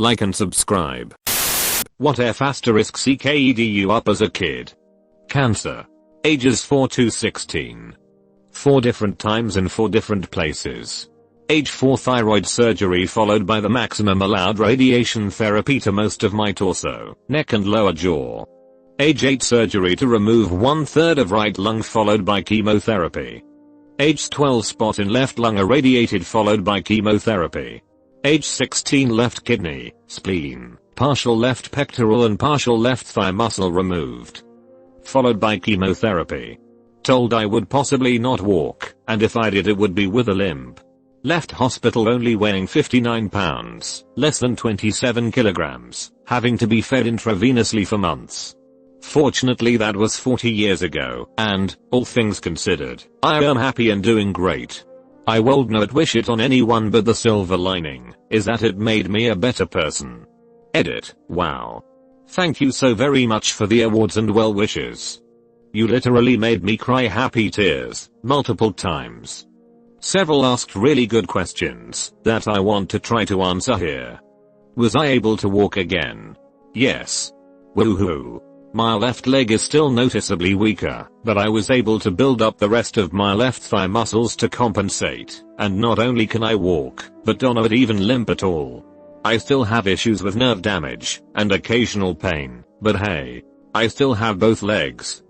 like and subscribe. What F *cked you up as a kid? Cancer. Ages 4 to 16. 4 different times in 4 different places. Age 4 thyroid surgery followed by the maximum allowed radiation therapy to most of my torso, neck and lower jaw. Age 8 surgery to remove 1/3 of right lung followed by chemotherapy. Age 12 spot in left lung irradiated followed by chemotherapy. Age 16 left kidney, spleen, partial left pectoral and partial left thigh muscle removed. Followed by chemotherapy. Told I would possibly not walk, and if I did it would be with a limp. Left hospital only weighing 59 pounds, less than 27 kilograms, having to be fed intravenously for months. Fortunately that was 40 years ago, and, all things considered, I am happy and doing great. I would not wish it on anyone, but the silver lining is that it made me a better person. Edit. Wow. Thank you so very much for the awards and well wishes. You literally made me cry happy tears, multiple times. Several asked really good questions that I want to try to answer here. Was I able to walk again? Yes. Woohoo. My left leg is still noticeably weaker, but I was able to build up the rest of my left thigh muscles to compensate, and not only can I walk, but do not even limp at all. I still have issues with nerve damage, and occasional pain, but hey, I still have both legs.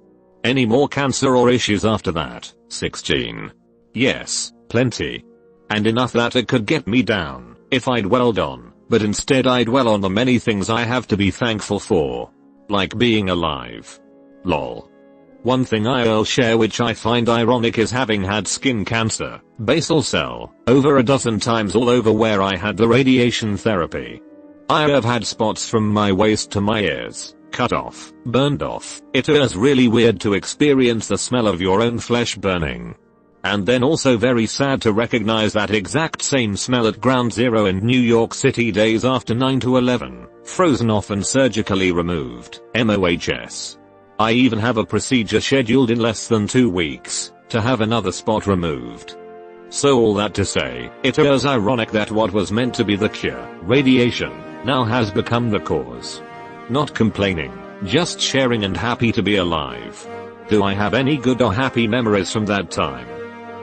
Any more cancer or issues after that? 16. Yes, plenty. And enough that it could get me down, if I dwelled on, but instead I dwell on the many things I have to be thankful for. Like being alive. Lol. One thing I'll share which I find ironic is having had skin cancer, basal cell, over a dozen times all over where I had the radiation therapy. I have had spots from my waist to my ears, cut off, burned off. It is really weird to experience the smell of your own flesh burning. And then also very sad to recognize that exact same smell at Ground Zero in New York City days after 9/11, frozen off and surgically removed, MOHS. I even have a procedure scheduled in less than 2 weeks, to have another spot removed. So all that to say, it is ironic that what was meant to be the cure, radiation, now has become the cause. Not complaining, just sharing and happy to be alive. Do I have any good or happy memories from that time?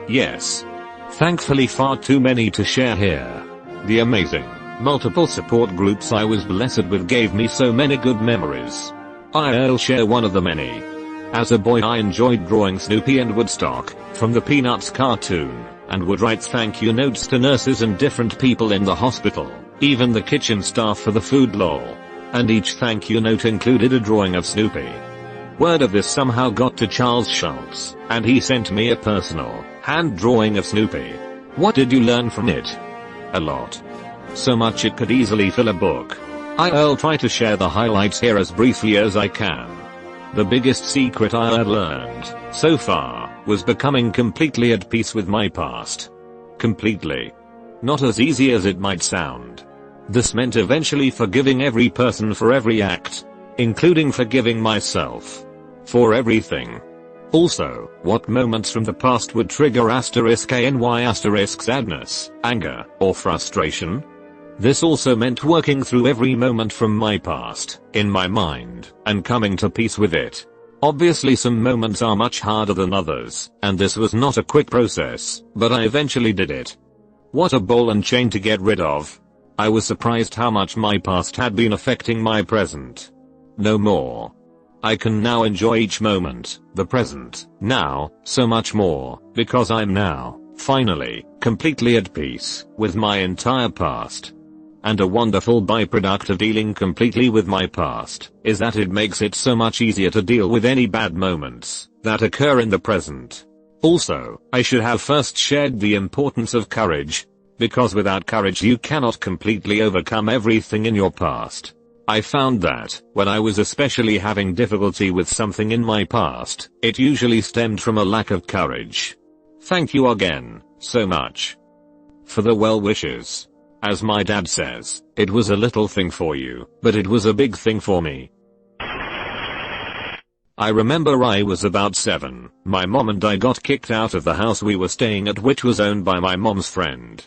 Yes. Thankfully far too many to share here. The amazing, multiple support groups I was blessed with gave me so many good memories. I'll share one of the many. As a boy I enjoyed drawing Snoopy and Woodstock, from the Peanuts cartoon, and would write thank you notes to nurses and different people in the hospital, even the kitchen staff for the food lol. And each thank you note included a drawing of Snoopy. Word of this somehow got to Charles Schultz, and he sent me a personal, hand drawing of Snoopy. What did you learn from it? A lot. So much it could easily fill a book. I'll try to share the highlights here as briefly as I can. The biggest secret I had learned, so far, was becoming completely at peace with my past. Completely. Not as easy as it might sound. This meant eventually forgiving every person for every act, including forgiving myself. For everything. Also, what moments from the past would trigger *any sadness, anger, or frustration? This also meant working through every moment from my past, in my mind, and coming to peace with it. Obviously some moments are much harder than others, and this was not a quick process, but I eventually did it. What a ball and chain to get rid of. I was surprised how much my past had been affecting my present. No more. I can now enjoy each moment, the present, now, so much more, because I'm now, finally, completely at peace, with my entire past. And a wonderful byproduct of dealing completely with my past, is that it makes it so much easier to deal with any bad moments, that occur in the present. Also, I should have first shared the importance of courage, because without courage you cannot completely overcome everything in your past. I found that, when I was especially having difficulty with something in my past, it usually stemmed from a lack of courage. Thank you again, so much. For the well wishes. As my dad says, it was a little thing for you, but it was a big thing for me. I remember I was about 7, my mom and I got kicked out of the house we were staying at, which was owned by my mom's friend.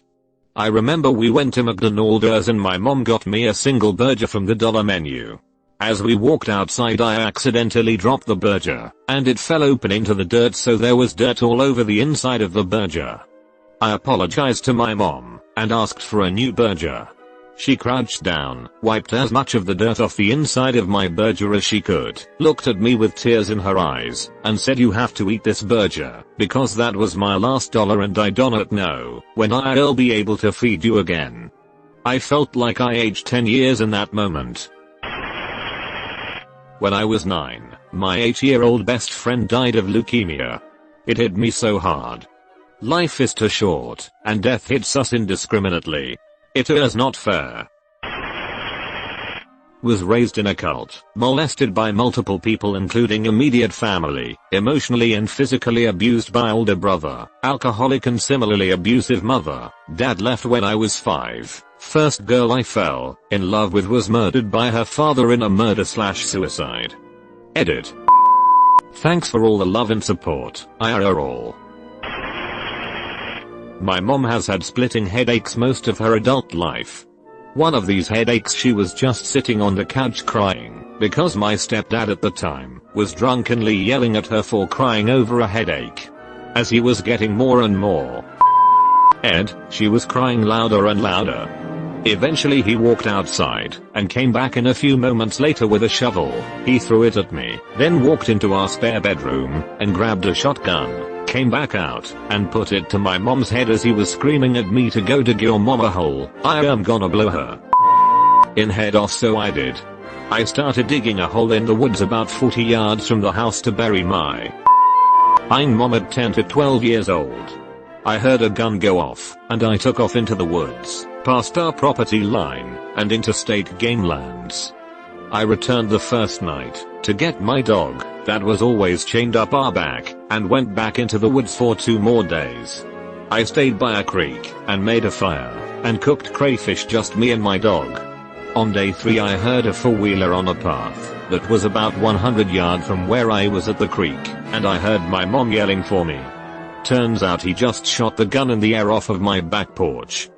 I remember we went to McDonald's and my mom got me a single burger from the dollar menu. As we walked outside I accidentally dropped the burger, and it fell open into the dirt, so there was dirt all over the inside of the burger. I apologized to my mom, and asked for a new burger. She crouched down, wiped as much of the dirt off the inside of my burger as she could, looked at me with tears in her eyes, and said, "You have to eat this burger, because that was my last dollar and I do not know when I'll be able to feed you again." I felt like I aged 10 years in that moment. When I was 9, my 8-year-old best friend died of leukemia. It hit me so hard. Life is too short, and death hits us indiscriminately. It is not fair. Was raised in a cult, molested by multiple people including immediate family, emotionally and physically abused by older brother, alcoholic and similarly abusive mother. Dad left when I was 5. First girl I fell in love with was murdered by her father in a murder/suicide. Edit. Thanks for all the love and support, IRL. My mom has had splitting headaches most of her adult life. One of these headaches she was just sitting on the couch crying, because my stepdad at the time was drunkenly yelling at her for crying over a headache. As he was getting more and more she was crying louder and louder. Eventually he walked outside, and came back in a few moments later with a shovel. He threw it at me, then walked into our spare bedroom, and grabbed a shotgun, came back out, and put it to my mom's head as he was screaming at me to go dig your mom a hole, I am gonna blow her in head off. So I did. I started digging a hole in the woods about 40 yards from the house to bury my mom at 10 to 12 years old. I heard a gun go off, and I took off into the woods, past our property line, and into state game lands. I returned the first night to get my dog that was always chained up our back, and went back into the woods for 2 more days. I stayed by a creek and made a fire and cooked crayfish, just me and my dog. On day 3 I heard a 4-wheeler on a path that was about 100 yards from where I was at the creek, and I heard my mom yelling for me. Turns out he just shot the gun in the air off of my back porch.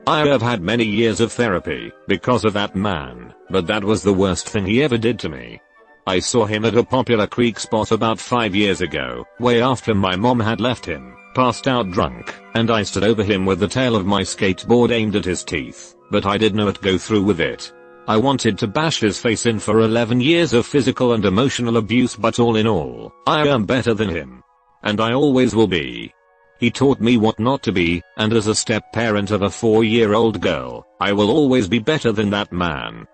I have had many years of therapy because of that man, but that was the worst thing he ever did to me. I saw him at a popular creek spot about 5 years ago, way after my mom had left him, passed out drunk, and I stood over him with the tail of my skateboard aimed at his teeth, but I did not go through with it. I wanted to bash his face in for 11 years of physical and emotional abuse, but all in all, I am better than him. And I always will be. He taught me what not to be, and as a step-parent of a 4-year-old girl, I will always be better than that man.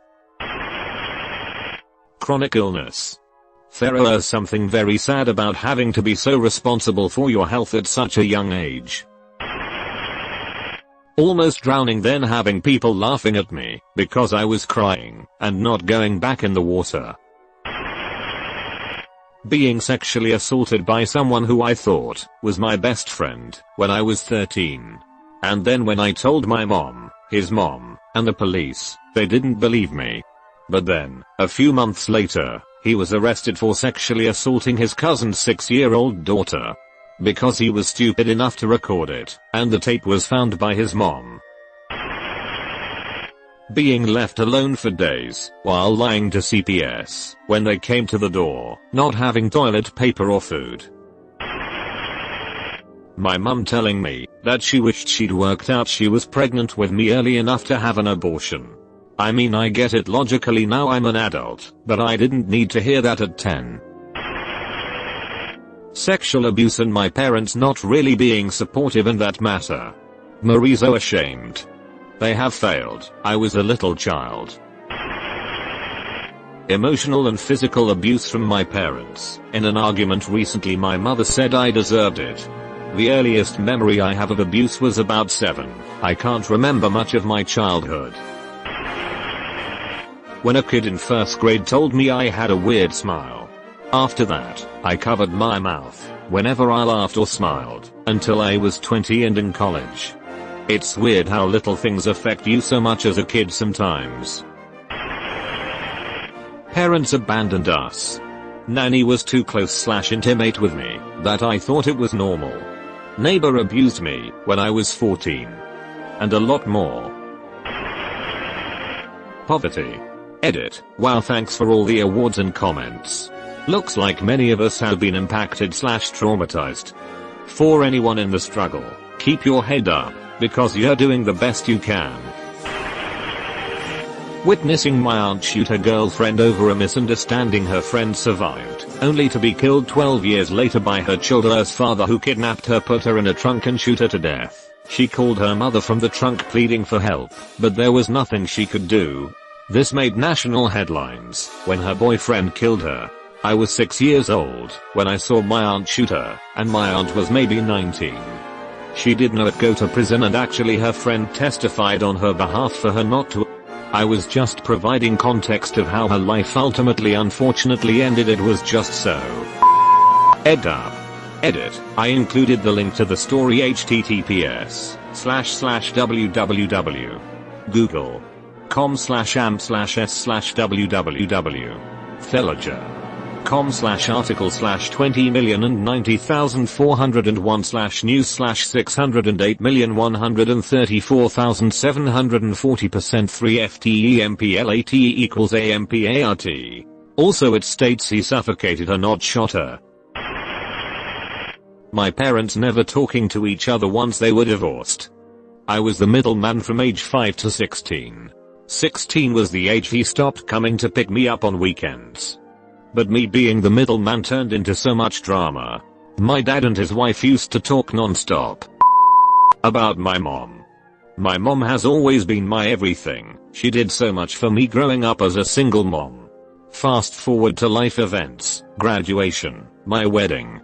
Chronic illness. There is something very sad about having to be so responsible for your health at such a young age. Almost drowning, then having people laughing at me because I was crying and not going back in the water. Being sexually assaulted by someone who I thought was my best friend when I was 13. And then when I told my mom, his mom, and the police, they didn't believe me. But then, a few months later, he was arrested for sexually assaulting his cousin's 6-year-old daughter. Because he was stupid enough to record it, and the tape was found by his mom. Being left alone for days, while lying to CPS, when they came to the door, not having toilet paper or food. My mum telling me that she wished she'd worked out she was pregnant with me early enough to have an abortion. I mean, I get it logically now I'm an adult, but I didn't need to hear that at 10. Sexual abuse and my parents not really being supportive in that matter. Marie's so ashamed. They have failed. I was a little child. Emotional and physical abuse from my parents. In an argument recently, my mother said I deserved it. The earliest memory I have of abuse was about 7. I can't remember much of my childhood. When a kid in 1st grade told me I had a weird smile. After that, I covered my mouth whenever I laughed or smiled, until I was 20 and in college. It's weird how little things affect you so much as a kid sometimes. Parents abandoned us. Nanny was too close/intimate with me that I thought it was normal. Neighbor abused me when I was 14. and a lot more. Poverty. Edit. Wow, thanks for all the awards and comments. Looks like many of us have been impacted/traumatized. For anyone in the struggle, keep your head up, because you're doing the best you can. Witnessing my aunt shoot her girlfriend over a misunderstanding. Her friend survived, only to be killed 12 years later by her children's father, who kidnapped her, put her in a trunk and shoot her to death. She called her mother from the trunk pleading for help, but there was nothing she could do. This made national headlines when her boyfriend killed her. I was 6 years old when I saw my aunt shoot her, and my aunt was maybe 19. She did not go to prison, and actually her friend testified on her behalf for her not to. I was just providing context of how her life ultimately unfortunately ended. It was just so Edit. I included the link to the story https://www.google.com/am/s/www. Theloger.com/article/20,930,401/news/608,134,740%. 3 FTEMPLATE = Also it states he suffocated her, not shot her. My parents never talking to each other once they were divorced. I was the middleman from age 5 to 16. 16 was the age he stopped coming to pick me up on weekends. But me being the middleman turned into so much drama. My dad and his wife used to talk non-stop about my mom. My mom has always been my everything. She did so much for me growing up as a single mom. Fast forward to life events, graduation, my wedding.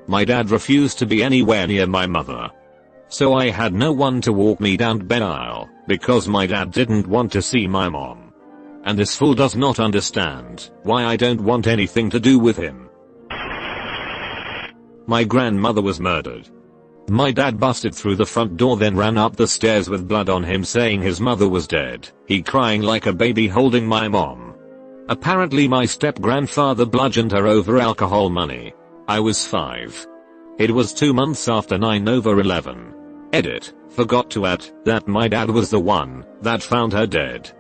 My dad refused to be anywhere near my mother. So I had no one to walk me down the aisle, because my dad didn't want to see my mom. And this fool does not understand why I don't want anything to do with him. My grandmother was murdered. My dad busted through the front door, then ran up the stairs with blood on him, saying his mother was dead. He crying like a baby holding my mom. Apparently my step-grandfather bludgeoned her over alcohol money. I was 5. It was 2 months after 9/11. Edit. Forgot to add that my dad was the one that found her dead.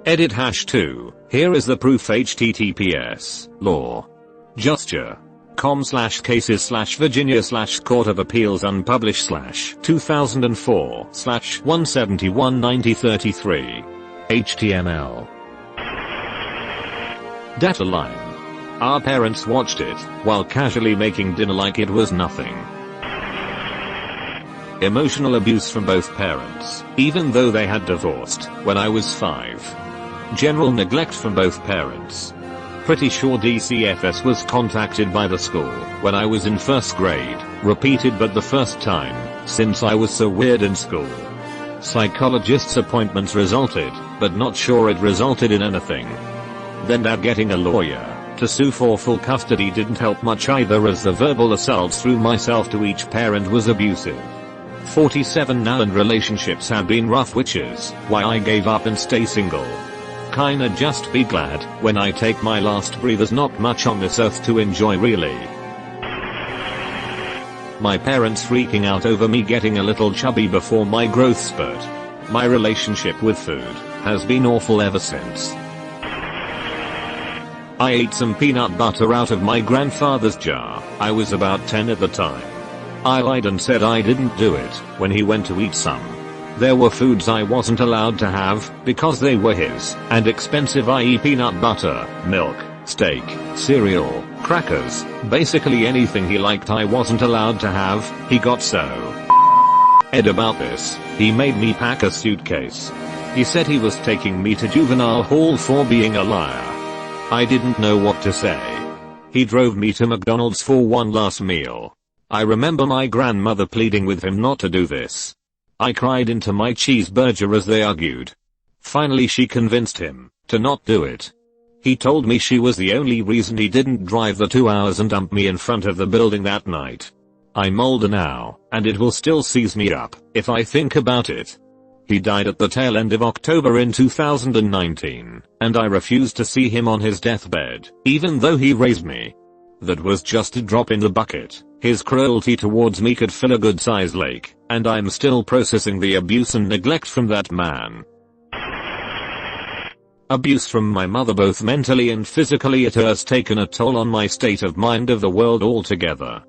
Edit #2. Here is the proof. https://law.com/cases/Virginia/Court of Appeals unpublished/2004/171-9033. HTML. Data line. Our parents watched it while casually making dinner like it was nothing. Emotional abuse from both parents, even though they had divorced when I was 5. General neglect from both parents. Pretty sure DCFS was contacted by the school when I was in 1st grade, repeated but the first time, since I was so weird in school. Psychologist's appointments resulted, but not sure it resulted in anything. Then dad getting a lawyer to sue for full custody didn't help much either, as the verbal assaults through myself to each parent was abusive. 47 now and relationships have been rough, which is why I gave up and stay single. Kinda just be glad when I take my last breath. There's not much on this earth to enjoy really. My parents freaking out over me getting a little chubby before my growth spurt. My relationship with food has been awful ever since. I ate some peanut butter out of my grandfather's jar. I was about 10 at the time. I lied and said I didn't do it when he went to eat some. There were foods I wasn't allowed to have because they were his and expensive, i.e. peanut butter, milk, steak, cereal, crackers, basically anything he liked I wasn't allowed to have. He got so ed about this, he made me pack a suitcase. He said he was taking me to juvenile hall for being a liar. I didn't know what to say. He drove me to McDonald's for one last meal. I remember my grandmother pleading with him not to do this. I cried into my cheeseburger as they argued. Finally she convinced him to not do it. He told me she was the only reason he didn't drive the 2 hours and dump me in front of the building that night. I'm older now, and it will still seize me up if I think about it. He died at the tail end of October in 2019, and I refused to see him on his deathbed, even though he raised me. That was just a drop in the bucket. His cruelty towards me could fill a good-sized lake, and I'm still processing the abuse and neglect from that man. Abuse from my mother, both mentally and physically. It has taken a toll on my state of mind of the world altogether.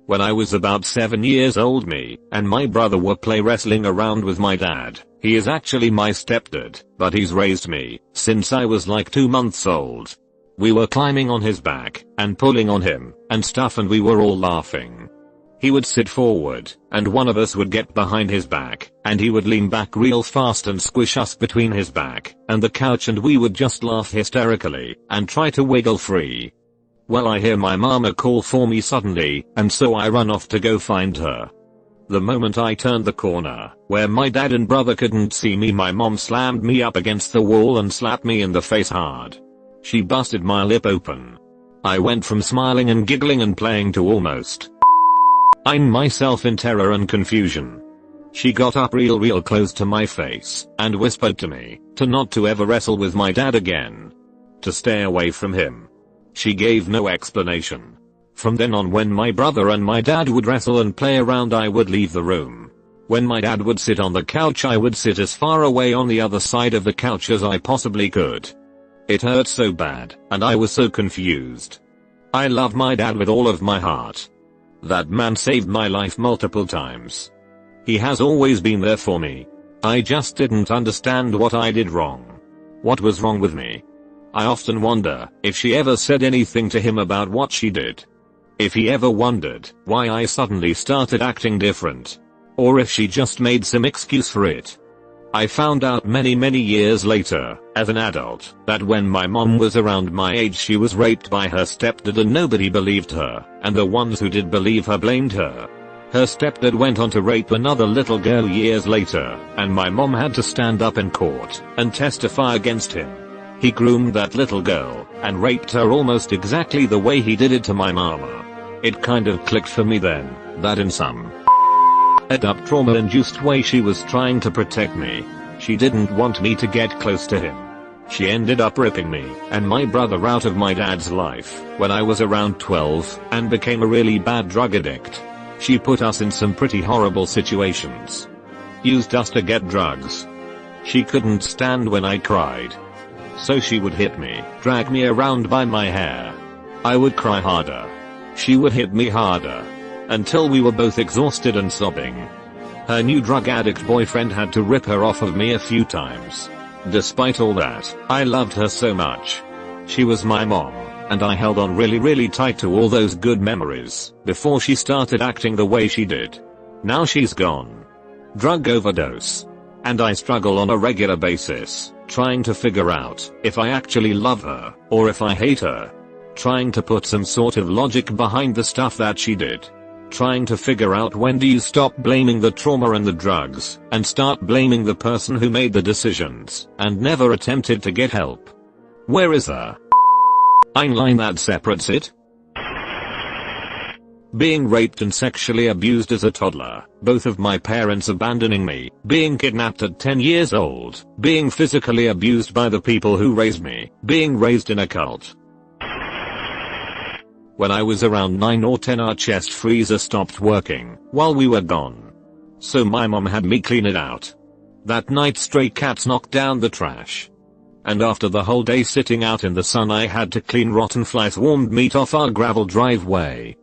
When I was about 7 years old, me and my brother were play wrestling around with my dad. He is actually my stepdad, but he's raised me since I was like 2 months old. We were climbing on his back and pulling on him and stuff, and we were all laughing. He would sit forward and one of us would get behind his back and he would lean back real fast and squish us between his back and the couch, and we would just laugh hysterically and try to wiggle free. Well, I hear my mama call for me suddenly, and so I run off to go find her. The moment I turned the corner, where my dad and brother couldn't see me, my mom slammed me up against the wall and slapped me in the face hard. She busted my lip open. I went from smiling and giggling and playing to almost eyeing myself in terror and confusion. She got up real close to my face and whispered to me to not to ever wrestle with my dad again. To stay away from him. She gave no explanation. From then on, when my brother and my dad would wrestle and play around, I would leave the room. When my dad would sit on the couch, I would sit as far away on the other side of the couch as I possibly could. It hurt so bad, and I was so confused. I love my dad with all of my heart. That man saved my life multiple times. He has always been there for me. I just didn't understand what I did wrong. What was wrong with me? I often wonder if she ever said anything to him about what she did. If he ever wondered why I suddenly started acting different. Or if she just made some excuse for it. I found out many years later, as an adult, that when my mom was around my age, she was raped by her stepdad, and nobody believed her, and the ones who did believe her blamed her. Her stepdad went on to rape another little girl years later, and my mom had to stand up in court and testify against him. He groomed that little girl and raped her almost exactly the way he did it to my mama. It kind of clicked for me then, that in some up trauma-induced way she was trying to protect me. She didn't want me to get close to him. She ended up ripping me and my brother out of my dad's life when I was around 12 and became a really bad drug addict. She put us in some pretty horrible situations. Used us to get drugs. She couldn't stand when I cried. So she would hit me, drag me around by my hair. I would cry harder. She would hit me harder. Until we were both exhausted and sobbing. Her new drug addict boyfriend had to rip her off of me a few times. Despite all that, I loved her so much. She was my mom, and I held on really tight to all those good memories before she started acting the way she did. Now she's gone. Drug overdose. And I struggle on a regular basis, trying to figure out if I actually love her, or if I hate her. Trying to put some sort of logic behind the stuff that she did. Trying to figure out, when do you stop blaming the trauma and the drugs, and start blaming the person who made the decisions, and never attempted to get help? Where is the line that separates it? Being raped and sexually abused as a toddler, both of my parents abandoning me, being kidnapped at 10 years old, being physically abused by the people who raised me, being raised in a cult. When I was around 9 or 10, our chest freezer stopped working while we were gone. So my mom had me clean it out. That night, stray cats knocked down the trash. And after the whole day sitting out in the sun, I had to clean rotten fly swarmed meat off our gravel driveway.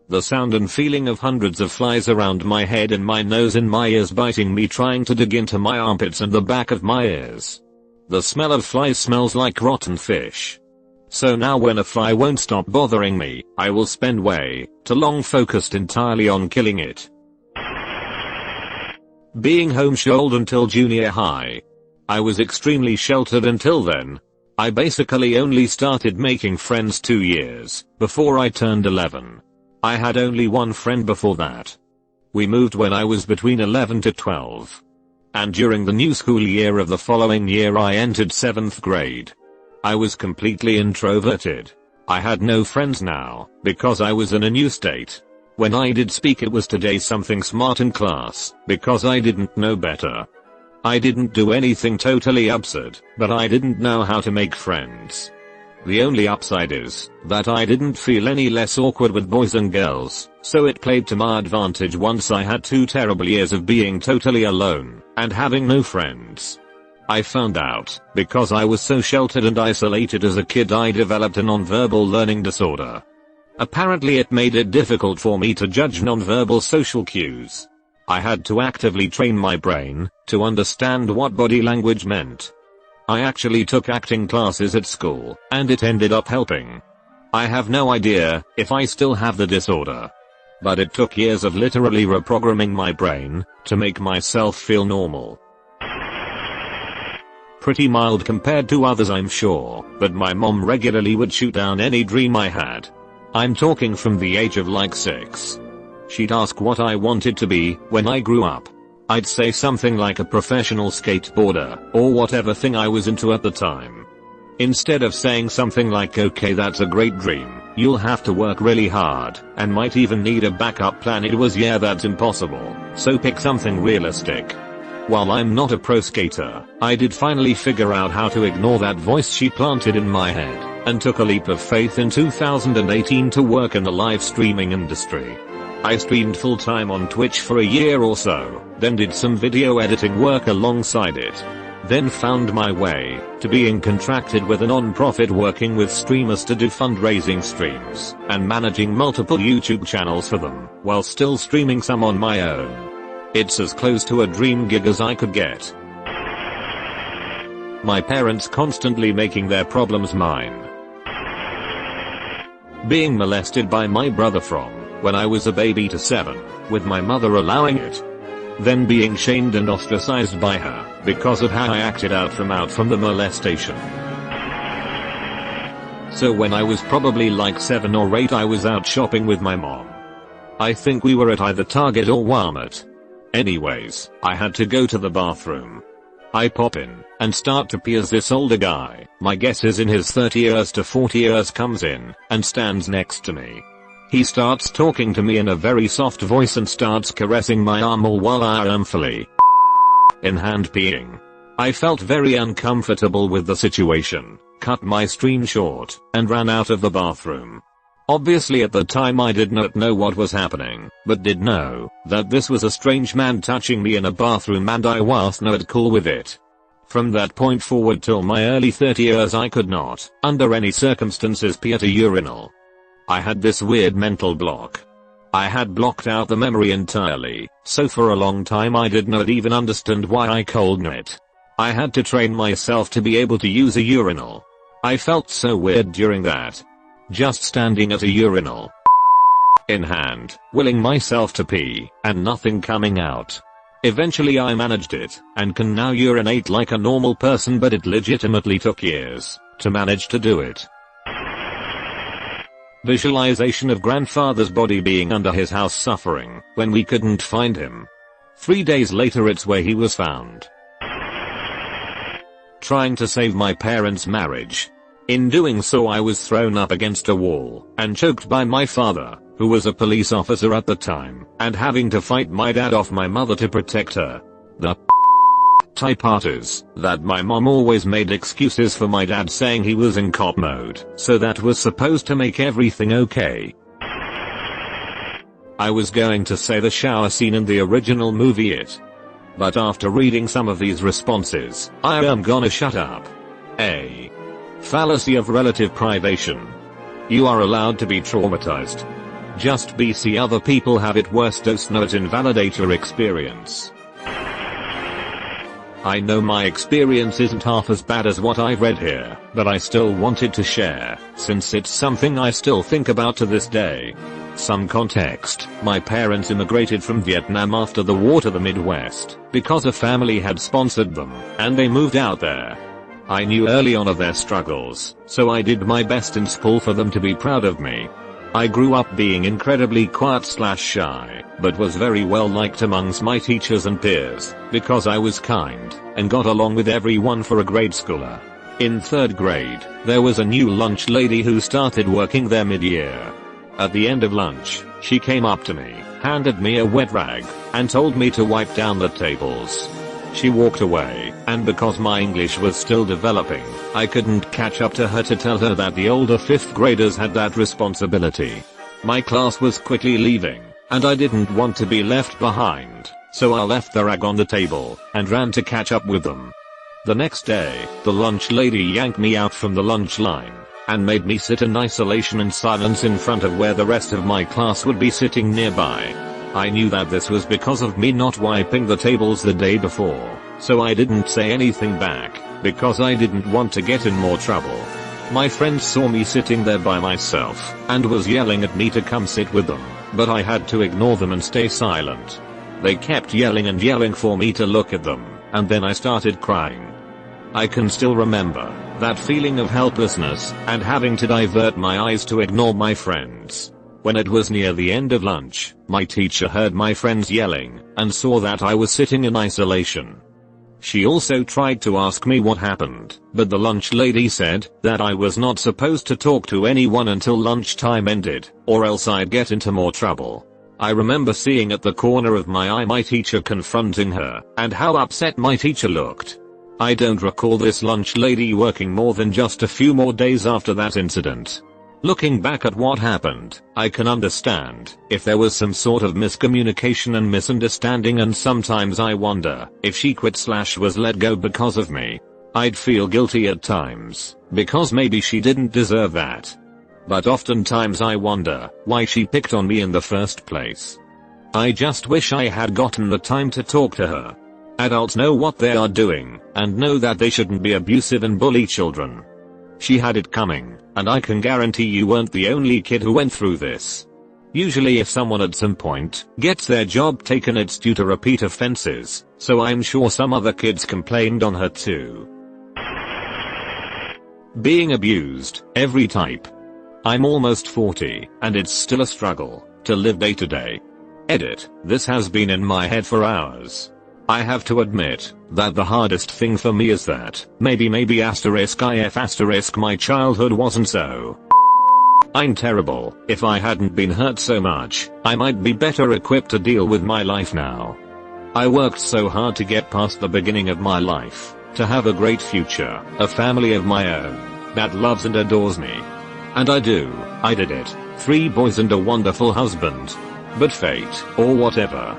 The sound and feeling of hundreds of flies around my head and my nose and my ears biting me, trying to dig into my armpits and the back of my ears. The smell of flies smells like rotten fish. So now when a fly won't stop bothering me, I will spend way too long focused entirely on killing it. Being homeschooled until junior high. I was extremely sheltered until then. I basically only started making friends 2 years before I turned 11. I had only one friend before that. We moved when I was between 11 to 12. And during the new school year of the following year, I entered 7th grade. I was completely introverted. I had no friends now, because I was in a new state. When I did speak, it was to say something smart in class, because I didn't know better. I didn't do anything totally absurd, but I didn't know how to make friends. The only upside is that I didn't feel any less awkward with boys and girls, so it played to my advantage once I had 2 terrible years of being totally alone and having no friends. I found out, because I was so sheltered and isolated as a kid, I developed a nonverbal learning disorder. Apparently it made it difficult for me to judge nonverbal social cues. I had to actively train my brain to understand what body language meant. I actually took acting classes at school, and it ended up helping. I have no idea if I still have the disorder. But it took years of literally reprogramming my brain to make myself feel normal. Pretty mild compared to others, I'm sure, but my mom regularly would shoot down any dream I had. I'm talking from the age of like 6. She'd ask what I wanted to be when I grew up. I'd say something like a professional skateboarder, or whatever thing I was into at the time. Instead of saying something like, okay, that's a great dream, you'll have to work really hard, and might even need a backup plan, it was, yeah, that's impossible, so pick something realistic. While I'm not a pro skater, I did finally figure out how to ignore that voice she planted in my head, and took a leap of faith in 2018 to work in the live streaming industry. I streamed full time on Twitch for a year or so, then did some video editing work alongside it. Then found my way to being contracted with a non-profit working with streamers to do fundraising streams and managing multiple YouTube channels for them while still streaming some on my own. It's as close to a dream gig as I could get. My parents constantly making their problems mine. Being molested by my brother from when I was a baby to 7, with my mother allowing it. Then being shamed and ostracized by her because of how I acted out from the molestation. So when I was probably like 7 or 8, I was out shopping with my mom. I think we were at either Target or Walmart. Anyways, I had to go to the bathroom. I pop in and start to pee as this older guy, my guess is in his 30 years to 40 years, comes in and stands next to me. He starts talking to me in a very soft voice and starts caressing my arm all while I am fully in hand peeing. I felt very uncomfortable with the situation, cut my stream short, and ran out of the bathroom. Obviously at the time I did not know what was happening, but did know that this was a strange man touching me in a bathroom, and I was not cool with it. From that point forward till my early 30 years I could not, under any circumstances, pee at a urinal. I had this weird mental block. I had blocked out the memory entirely, so for a long time I did not even understand why I couldn't it. I had to train myself to be able to use a urinal. I felt so weird during that. Just standing at a urinal in hand, willing myself to pee, and nothing coming out. Eventually I managed it, and can now urinate like a normal person, but it legitimately took years to manage to do it. Visualization of grandfather's body being under his house suffering when we couldn't find him. 3 days later it's where he was found. Trying to save my parents' marriage. In doing so I was thrown up against a wall and choked by my father, who was a police officer at the time, and having to fight my dad off my mother to protect her. The type part is that my mom always made excuses for my dad, saying he was in cop mode, so that was supposed to make everything okay. I was going to say the shower scene in the original movie It. But after reading some of these responses, I am gonna shut up. A. Fallacy of relative privation. You are allowed to be traumatized. Just be, see other people have it worse, does not invalidate your experience. I know my experience isn't half as bad as what I've read here, but I still wanted to share, since it's something I still think about to this day. Some context: my parents immigrated from Vietnam after the war to the Midwest, because a family had sponsored them, and they moved out there. I knew early on of their struggles, so I did my best in school for them to be proud of me. I grew up being incredibly quiet/shy, but was very well liked amongst my teachers and peers, because I was kind, and got along with everyone for a grade schooler. In 3rd grade, there was a new lunch lady who started working there mid-year. At the end of lunch, she came up to me, handed me a wet rag, and told me to wipe down the tables. She walked away, and because my English was still developing, I couldn't catch up to her to tell her that the older 5th graders had that responsibility. My class was quickly leaving, and I didn't want to be left behind, so I left the rag on the table, and ran to catch up with them. The next day, the lunch lady yanked me out from the lunch line, and made me sit in isolation and silence in front of where the rest of my class would be sitting nearby. I knew that this was because of me not wiping the tables the day before, so I didn't say anything back, because I didn't want to get in more trouble. My friends saw me sitting there by myself, and was yelling at me to come sit with them, but I had to ignore them and stay silent. They kept yelling and yelling for me to look at them, and then I started crying. I can still remember that feeling of helplessness, and having to divert my eyes to ignore my friends. When it was near the end of lunch, my teacher heard my friends yelling, and saw that I was sitting in isolation. She also tried to ask me what happened, but the lunch lady said that I was not supposed to talk to anyone until lunchtime ended, or else I'd get into more trouble. I remember seeing at the corner of my eye my teacher confronting her, and how upset my teacher looked. I don't recall this lunch lady working more than just a few more days after that incident. Looking back at what happened, I can understand if there was some sort of miscommunication and misunderstanding, and sometimes I wonder if she quit/was let go because of me. I'd feel guilty at times, because maybe she didn't deserve that. But oftentimes I wonder why she picked on me in the first place. I just wish I had gotten the time to talk to her. Adults know what they are doing, and know that they shouldn't be abusive and bully children. She had it coming, and I can guarantee you weren't the only kid who went through this. Usually if someone at some point gets their job taken, it's due to repeat offenses, so I'm sure some other kids complained on her too. Being abused, every type. I'm almost 40, and it's still a struggle to live day to day. Edit, this has been in my head for hours. I have to admit that the hardest thing for me is that maybe if my childhood wasn't so I'm terrible. If I hadn't been hurt so much, I might be better equipped to deal with my life now. I worked so hard to get past the beginning of my life, to have a great future, a family of my own that loves and adores me. And I did it. 3 boys and a wonderful husband. But fate, or whatever,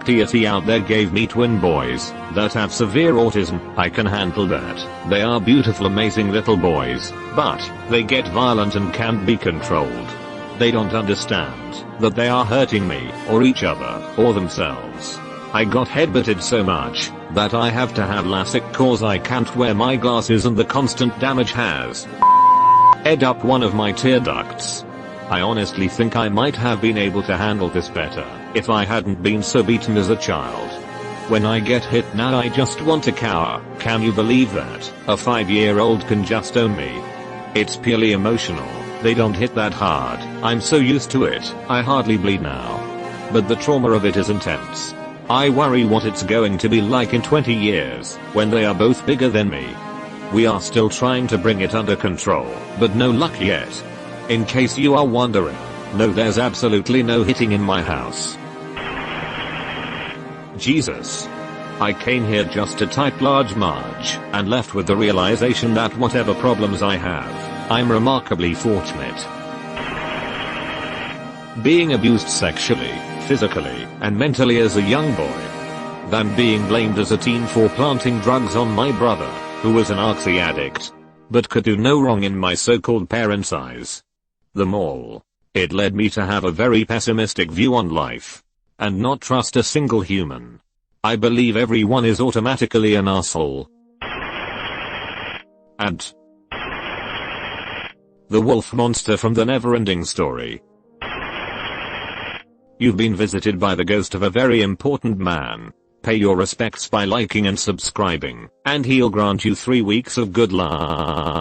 deity out there gave me twin boys that have severe autism. I can handle that. They are beautiful, amazing little boys, but they get violent and can't be controlled. They don't understand that they are hurting me, or each other, or themselves. I got headbutted so much that I have to have LASIK cause I can't wear my glasses and the constant damage has up one of my tear ducts. I honestly think I might have been able to handle this better if I hadn't been so beaten as a child. When I get hit now I just want to cower. Can you believe that a 5-year-old can just own me? It's purely emotional. They don't hit that hard. I'm so used to it, I hardly bleed now. But the trauma of it is intense. I worry what it's going to be like in 20 years, when they are both bigger than me. We are still trying to bring it under control, but no luck yet. In case you are wondering, no, there's absolutely no hitting in my house. Jesus. I came here just to type large Marge, and left with the realization that whatever problems I have, I'm remarkably fortunate. Being abused sexually, physically, and mentally as a young boy. Than being blamed as a teen for planting drugs on my brother, who was an oxy addict, but could do no wrong in my so-called parents' eyes. The mall. It led me to have a very pessimistic view on life. And not trust a single human. I believe everyone is automatically an asshole. And the wolf monster from the Neverending Story. You've been visited by the ghost of a very important man. Pay your respects by liking and subscribing, and he'll grant you 3 weeks of good luck.